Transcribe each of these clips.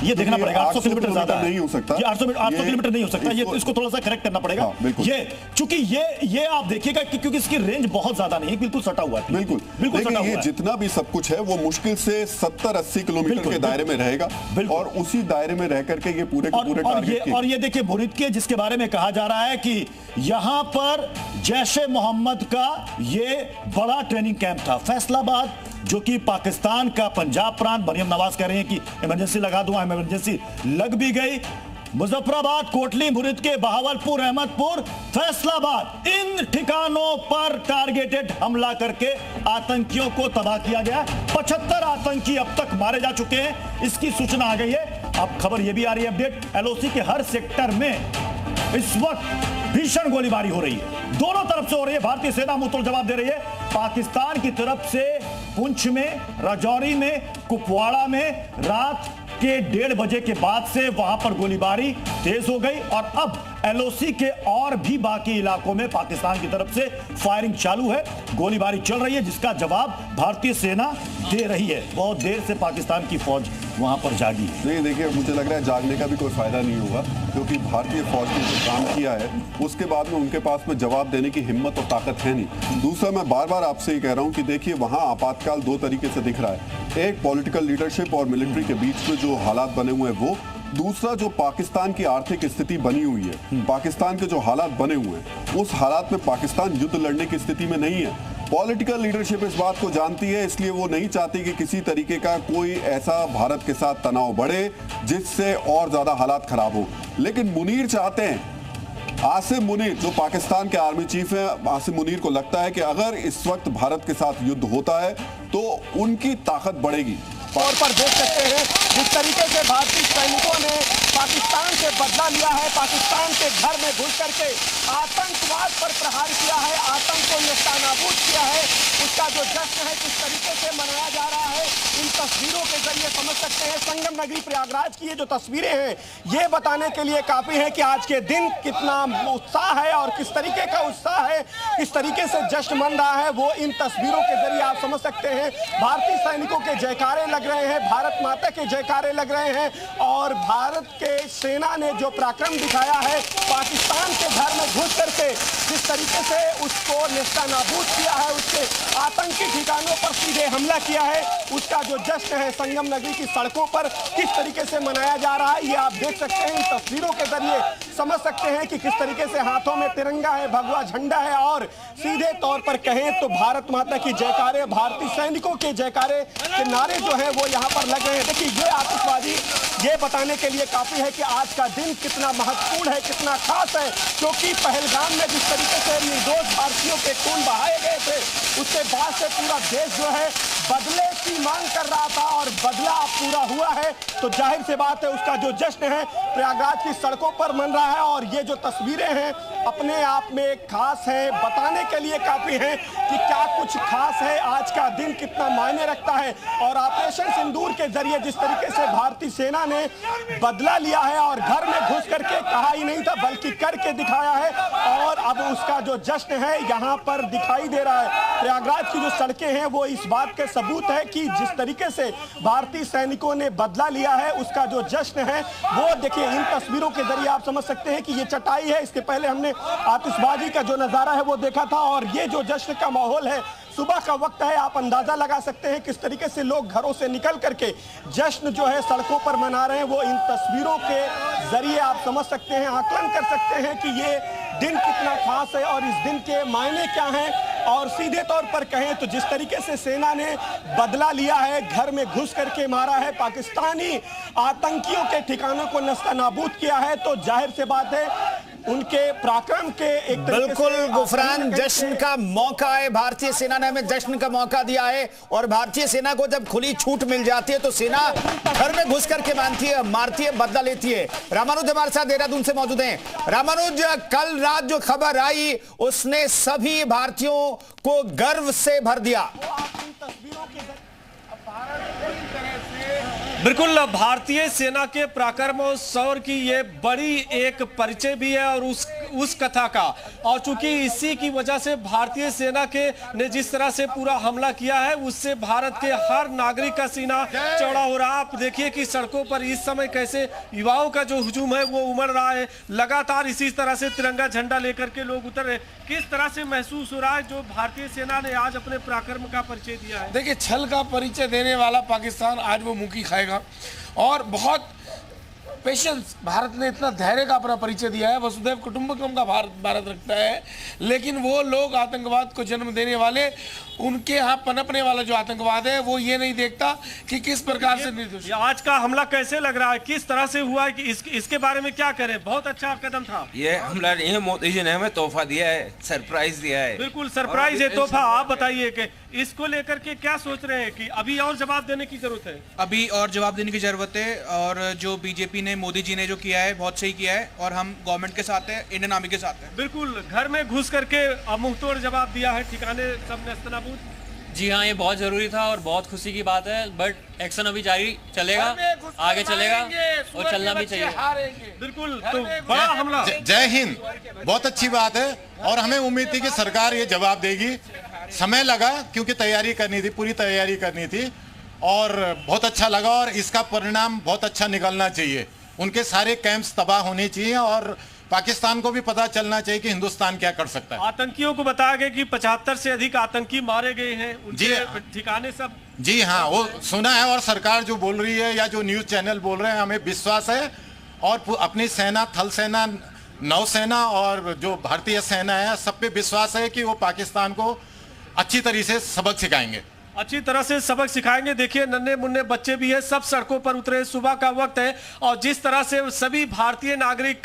ये देखना पड़ेगा। 800 किलोमीटर ज्यादा नहीं हो सकता, ये 800 किलोमीटर नहीं हो सकता, ये इसको थोड़ा सा करेक्ट करना पड़ेगा। ये चूंकि ये आप देखिएगा कि क्योंकि इसकी रेंज बहुत ज्यादा नहीं है, बिल्कुल सटा हुआ है। बिल्कुल लेकिन ये जितना भी सब कुछ है वो मुश्किल से 70-80 किलोमीटर के दायरे में रहेगा और उसी दायरे में रह करके ये पूरे के पूरे टारगेट। और ये देखिए बुरीद के जिसके बारे में कहा जा रहा है कि यहां पर जैशे मोहम्मद का ये बड़ा ट्रेनिंग कैंप था। फैसलाबाद जो कि पाकिस्तान का पंजाब प्रांत, मरियम नवाज कह रहे हैं कि इमरजेंसी लगा दूं, इमरजेंसी लग भी गई। मुजफ्फराबाद, कोटली, मुरीद के, बहावलपुर, अहमदपुर, फैसलाबाद, इन ठिकानों पर टारगेटेड हमला करके आतंकियों को तबाह किया गया। 75 आतंकी अब तक मारे जा चुके हैं, इसकी सूचना आ गई है। अब खबर यह भी आ रही है अपडेट, एलओसी के हर सेक्टर में इस वक्त भीषण गोलीबारी हो रही है, दोनों तरफ से हो रही है। भारतीय सेना मुंहतोड़ जवाब दे रही है। पाकिस्तान की तरफ से पुंछ में, राजौरी में, कुपवाड़ा में रात के 1:30 बजे के बाद से वहां पर गोलीबारी तेज हो गई और अब एलओसी के और भी बाकी इलाकों में पाकिस्तान की तरफ से फायरिंग चालू है, गोलीबारी चल रही है, जिसका जवाब भारतीय सेना दे रही है। बहुत देर से पाकिस्तान की फौज वहां पर जागी है। नहीं देखिए, मुझे लग रहा है जागने का भी कोई फायदा नहीं होगा, क्योंकि भारतीय फौज ने जो काम किया है उसके बाद में उनके पास में जवाब देने की हिम्मत और ताकत है नहीं। दूसरा, मैं बार बार आपसे ही कह रहा हूं कि देखिए वहां आपातकाल दो तरीके से दिख रहा है, एक पॉलिटिकल लीडरशिप और मिलिट्री के बीच में जो हालात बने हुए हैं वो, दूसरा जो पाकिस्तान की आर्थिक स्थिति बनी हुई है, पाकिस्तान के जो हालात बने हुए हैं उस हालात में पाकिस्तान युद्ध लड़ने की स्थिति में नहीं है। पॉलिटिकल लीडरशिप इस बात को जानती है, इसलिए वो नहीं चाहती कि किसी तरीके का कोई ऐसा भारत के साथ तनाव बढ़े जिससे और ज्यादा हालात खराब हो। लेकिन मुनीर चाहते हैं, आसिम मुनीर जो पाकिस्तान के आर्मी चीफ हैं, आसिम मुनीर को लगता है कि अगर इस वक्त भारत के साथ युद्ध होता है तो उनकी ताकत बढ़ेगी। तौर पर देख सकते हैं जिस तरीके से भारतीय सैनिकों ने पाकिस्तान से बदला लिया है, पाकिस्तान के घर में घुस करके आतंकवाद पर प्रहार किया है, आतंक को नेस्तनाबूद किया है, उसका जो जश्न है किस तरीके से मनाया जा रहा है इन तस्वीरों के जरिए समझ सकते हैं। संगम नगरी प्रयागराज की ये जो तस्वीरें हैं ये बताने के लिए काफी है कि आज के दिन कितना उत्साह है और किस तरीके का उत्साह है, किस तरीके से जश्न मन रहा है, वो इन तस्वीरों के जरिए आप समझ सकते हैं। भारतीय सैनिकों के जयकारे लग रहे हैं, भारत माता के जयकारे लग रहे हैं और भारत के सेना ने जो पराक्रम दिखाया है, पाकिस्तान के घर में घुस करके जिस तरीके से उसको नेस्तनाबूद किया है, उसके आतंकी ठिकानों पर सीधे हमला किया है, उसका जो जश्न है संगम नगरी की सड़कों पर किस तरीके से मनाया जा रहा है, ये आप देख सकते हैं। इन तस्वीरों के जरिए समझ सकते हैं कि किस तरीके से हाथों में तिरंगा है, भगवा झंडा है और सीधे तौर पर कहें तो भारत माता की जयकारे, भारतीय सैनिकों के जयकारे के नारे जो है वो यहाँ पर लग रहे हैं। देखिए ये आतिशबाजी ये बताने के लिए काफी है कि आज का दिन कितना महत्वपूर्ण है, कितना खास है, क्योंकि पहलगाम में जिस तरीके से निर्दोष भारतीयों के खून बहाए गए थे उसके बाद से पूरा देश जो है बदले की मांग कर रहा था और बदला अब पूरा हुआ है, तो जाहिर सी बात है उसका जो जश्न है प्रयागराज की सड़कों पर मन रहा है। और ये जो तस्वीरें हैं अपने आप में खास है, बताने के लिए काफी है कि क्या कुछ खास है, आज का दिन कितना मायने रखता है। और ऑपरेशन सिंदूर के जरिए जिस तरीके से भारतीय सेना ने बदला लिया है और घर में घुस करके कहा ही नहीं था बल्कि करके दिखाया है और अब उसका जो जश्न है यहाँ पर दिखाई दे रहा है। प्रयागराज की जो सड़कें हैं वो इस बात के सबूत है कि जिस तरीके से भारतीय सैनिकों ने बदला लिया है उसका जो जश्न है वो देखिए इन तस्वीरों के जरिए आप समझ सकते हैं कि ये चटाई है, इसके पहले हमने आतिशबाजी का जो नजारा है वो देखा था और ये जो जश्न का माहौल है, सुबह का वक्त है, आप अंदाजा लगा सकते हैं किस तरीके से लोग घरों से निकल करके जश्न जो है सड़कों पर मना रहे हैं। वो इन तस्वीरों के जरिए आप समझ सकते हैं, आकलन कर सकते हैं कि ये दिन कितना खास है और इस दिन के मायने क्या हैं। और सीधे तौर पर कहें तो जिस तरीके से सेना ने बदला लिया है, घर में घुस करके मारा है, पाकिस्तानी आतंकियों के ठिकानों को नस्तानाबूद किया है, तो जाहिर सी बात है उनके पराक्रम के एक बिल्कुल गुफरान जश्न का मौका है। भारतीय सेना ने हमें जश्न का मौका दिया है और भारतीय सेना को जब खुली छूट मिल जाती है तो सेना घर में घुस करके मानती है, मारती है, बदला लेती है। रामानुज हमारे साथ देहरादून से मौजूद हैं। रामानुज, कल रात जो खबर आई उसने सभी भारतीयों को गर्व से भर दिया। बिल्कुल, भारतीय सेना के पराक्रम और शौर्य की ये बड़ी एक परिचय भी है और उस कथा का। और चूंकि इसी की वजह से भारतीय सेना के ने जिस तरह से पूरा हमला किया है, उससे भारत के हर नागरिक का सीना चौड़ा हो रहा। आप देखिए कि सड़कों पर इस समय कैसे युवाओं का जो हुजूम है वो उमड़ रहा है। लगातार इसी तरह से तिरंगा झंडा लेकर के लोग उतर रहे। किस तरह से महसूस हो रहा है जो भारतीय सेना ने आज अपने पराक्रम का परिचय दिया है? देखिए, छल का परिचय देने वाला पाकिस्तान आज वो मुंह की खाएगा। और बहुत पेशेंस, भारत ने इतना धैर्य का अपना परिचय दिया है। वसुधैव कुटुंबकम का भारत रखता है, लेकिन वो लोग आतंकवाद को जन्म देने वाले, उनके यहाँ पनपने वाला जो आतंकवाद है वो ये नहीं देखता कि किस प्रकार से निर्दोष। आज का हमला कैसे लग रहा है, किस तरह से हुआ है कि इसके बारे में क्या करें? बहुत अच्छा कदम था ये हमला। ये मोदी जी ने हमें तोहफा दिया है, सरप्राइज दिया है। बिल्कुल सरप्राइज है, तोहफा। आप बताइए कि इसको लेकर के क्या सोच रहे हैं कि अभी और जवाब देने की जरूरत है? अभी और जवाब देने की जरूरत है। और जो बीजेपी ने, मोदी जी ने जो किया है बहुत सही किया है, और हम गवर्नमेंट के साथ है, इंडियन आर्मी के साथ है। बिल्कुल, घर में घुस करके मुंहतोड़ जवाब दिया है, ठिकाने सब नेस्तनाबूद। जी हाँ, ये बहुत जरूरी था और बहुत खुशी की बात है। बट एक्शन अभी जारी चलेगा, आगे चलेगा और चलना भी चाहिए। बिल्कुल, तो बड़ा हमला। जय हिंद। बहुत अच्छी बात है और हमें उम्मीद थी कि सरकार ये जवाब देगी। समय लगा क्योंकि तैयारी करनी थी, पूरी तैयारी करनी थी, और बहुत अच्छा लगा। और इसका परिणाम बहुत अच्छा निकलना चाहिए। उनके सारे कैंप्स तबाह होने चाहिए और पाकिस्तान को भी पता चलना चाहिए कि हिंदुस्तान क्या कर सकता है। आतंकियों को बताया गया कि 75 से अधिक आतंकी मारे गए हैं, उनके ठिकाने सब। जी हाँ, वो सुना है। और सरकार जो बोल रही है या जो न्यूज चैनल बोल रहे हैं, हमें विश्वास है। और अपनी सेना, थल सेना, नौसेना और जो भारतीय सेना है, सब पे विश्वास है कि वो पाकिस्तान को अच्छी तरीके से सबक सिखाएंगे, अच्छी तरह से सबक सिखाएंगे। देखिए, नन्हे मुन्ने बच्चे भी हैं, सब सड़कों पर उतरे। सुबह का वक्त है और जिस तरह से सभी भारतीय नागरिक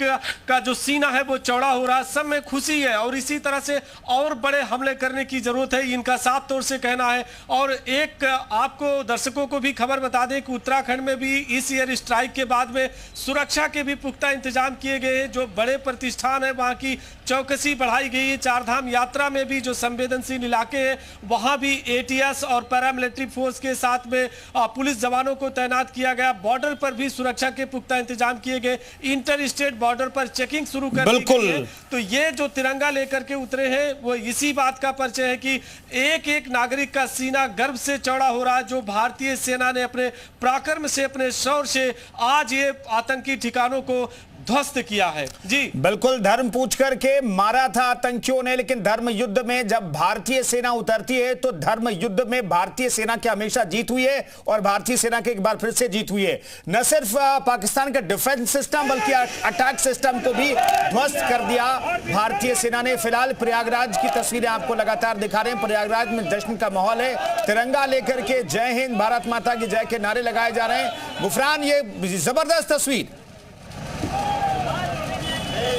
का जो सीना है वो चौड़ा हो रहा है, सब में खुशी है। और इसी तरह से और बड़े हमले करने की जरूरत है, इनका साफ तौर से कहना है। और एक आपको, दर्शकों को भी खबर बता दें कि उत्तराखंड में भी इस एयर स्ट्राइक के बाद में सुरक्षा के भी पुख्ता इंतजाम किए गए हैं। जो बड़े प्रतिष्ठान है वहाँ की चौकसी बढ़ाई गई है। चारधाम यात्रा में भी जो संवेदनशील इलाके हैं वहाँ भी ATS और पैरामिलिट्री फोर्स के साथ में पुलिस जवानों को तैनात किया गया। बॉर्डर पर भी सुरक्षा के पुख्ता इंतजाम किए गए। इंटर स्टेट बॉर्डर पर चेकिंग शुरू कर दी गई है। तो ये जो तिरंगा लेकर के उतरे हैं वो इसी बात का परिचय है कि एक एक नागरिक का सीना गर्व से चौड़ा हो रहा है। जो भारतीय सेना ने अपने पराक्रम से, अपने शौर्य से आज ये आतंकी ठिकानों को ध्वस्त किया है। जी बिल्कुल, धर्म पूछ करके मारा था आतंकियों ने, लेकिन धर्म युद्ध में जब भारतीय सेना उतरती है तो धर्म युद्ध में भारतीय सेना की हमेशा जीत हुई है और भारतीय सेना की एक बार फिर से जीत हुई है। न सिर्फ पाकिस्तान का डिफेंस सिस्टम बल्कि अटैक सिस्टम को भी ध्वस्त कर दिया भारतीय सेना ने। फिलहाल प्रयागराज की तस्वीरें आपको लगातार दिखा रहे हैं। प्रयागराज में जश्न का माहौल है, तिरंगा लेकर के जय हिंद, भारत माता की जय के नारे लगाए जा रहे हैं। गुफरान, ये जबरदस्त तस्वीर।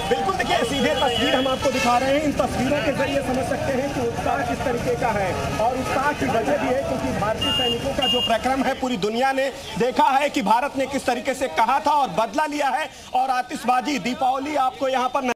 बिल्कुल, देखिए सीधे तस्वीर हम आपको दिखा रहे हैं। इन तस्वीरों के जरिए समझ सकते हैं कि उत्साह किस तरीके का है। और उत्साह की वजह भी है क्योंकि भारतीय सैनिकों का जो पराक्रम है पूरी दुनिया ने देखा है कि भारत ने किस तरीके से कहा था और बदला लिया है। और आतिशबाजी, दीपावली आपको यहाँ पर